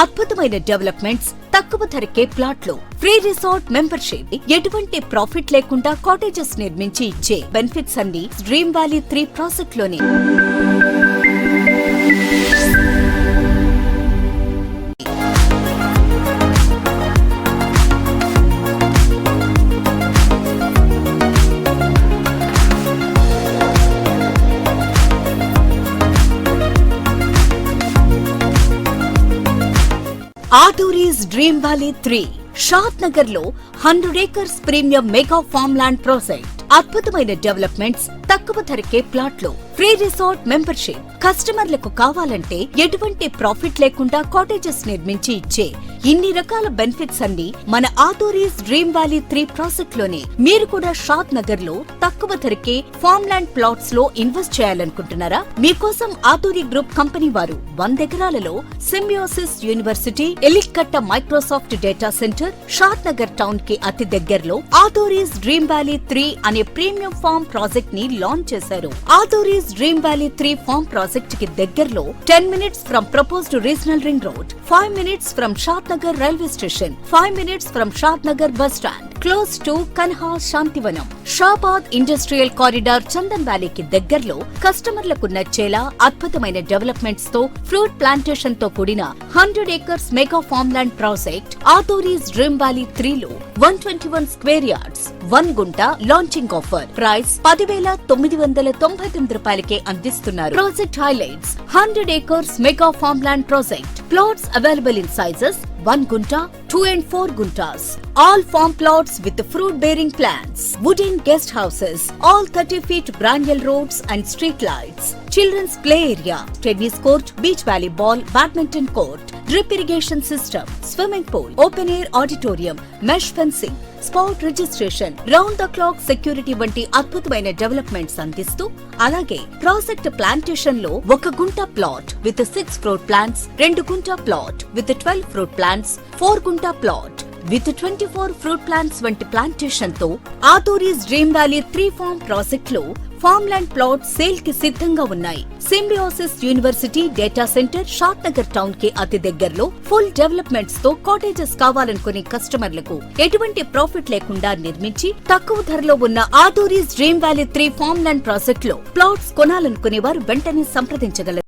అద్భుతమైన డెవలప్మెంట్స్, తక్కువ ధరకే ప్లాట్లు, ఫ్రీ రిసార్ట్ మెంబర్షిప్, ఎటువంటి ప్రాఫిట్ లేకుండా కాటేజెస్ నిర్మించి ఇచ్చే బెనిఫిట్స్ అన్ని డ్రీమ్ వ్యాలీ 3 ప్రాజెక్ట్ లోనే. ఆటూరీస్ డ్రీమ్ వ్యాలీ 3 షాద్ నగర్ లో 100 acres premium mega farm land project. అద్భుతమైన డెవలప్మెంట్స్, తక్కువ ధరకే ప్లాట్లు, ఫ్రీ రిసార్ట్ మెంబర్షిప్. కస్టమర్లకు కావాలంటే ఎటువంటి ప్రాఫిట్ లేకుండా కాటేజెస్ నిర్మించి ఇచ్చే ఇన్ని రకాల బెనిఫిట్స్ అన్ని మన ఆటూరీస్ డ్రీమ్ వ్యాలీ 3 ప్రాజెక్ట్ లోనే. మీరు కూడా షాద్ నగర్ లో తక్కువ ధరకే ఫార్మ్ ల్యాండ్ ప్లాట్స్ లో ఇన్వెస్ట్ చేయాలనుకుంటున్నారా? మీకోసం ఆటూరి గ్రూప్ కంపెనీ వారు 100 ఎకరాలలో Symbiosis university, Elikatta Microsoft data centre, Shad Nagar town కి అతి దగ్గరలో ఆటూరీస్ డ్రీమ్ వ్యాలీ 3 అనే ప్రీమియం ఫార్మ్ ప్రాజెక్ట్ ని లాంచ్ చేశారు. Aturi's dream valley 3 farm project కి దగ్గరలో 10 minutes from proposed regional ring road, 5 minutes from Shad Nagar railway station, 5 minutes from Shad Nagar bus stand, close to Kanha Shantivanam, Shabad industrial corridor, Chandan వ్యాలీకి దగ్గరలో కస్టమర్లకు నచ్చేలా అద్భుతమైన డెవలప్మెంట్స్ తో ఫ్రూట్ ప్లాంటేషన్ తో కూడిన 100 acres mega farm land project Aturi's dream valley 3 లో 121 స్క్వేర్ యార్డ్స్, 1 గుంట లాంచింగ్ ఆఫర్. ప్రైస్ 10,999 రూపాయలకే అందిస్తున్నారు. Project highlights: 100 acres mega farm land project. Plots available in sizes 1 gunta, 2 and 4 guntas. All farm plots with fruit bearing plants. Wooden guest houses. All 30 feet Brandel roads and street lights. Children's play area. Tennis court, beach volleyball, badminton court. Drip irrigation system. Swimming pool. Open air auditorium. Mesh fencing. Spot registration, round the clock security వంటి అద్భుతమైన developments అందిస్తూ, అలాగే project plantation లో 1 గుంట plot with 6 fruit plants, 2 గుంట plot with 12 fruit plants, 4 గుంట plot with 24 fruit plants వంటి plantation తో ఆటూరీస్ డ్రీమ్ వ్యాలీ 3 ఫార్మ్ ప్రాజెక్ట్ లో ఫార్మ్ ల్యాండ్ ప్లాట్ సేల్ కి సిద్ధంగా ఉన్నాయి. Symbiosis university data centre, Shad Nagar town కి అతి దగ్గరలో ఫుల్ డెవలప్మెంట్స్ తో కాటేజెస్ కావాలనుకునే కస్టమర్లకు ఎటువంటి ప్రాఫిట్ లేకుండా నిర్మించి తక్కువ ధరలో ఉన్న Aturi's dream valley 3 farm land project లో ప్లాట్స్ కొనాలనుకునే వారు వెంటనే సంప్రదించగలరు.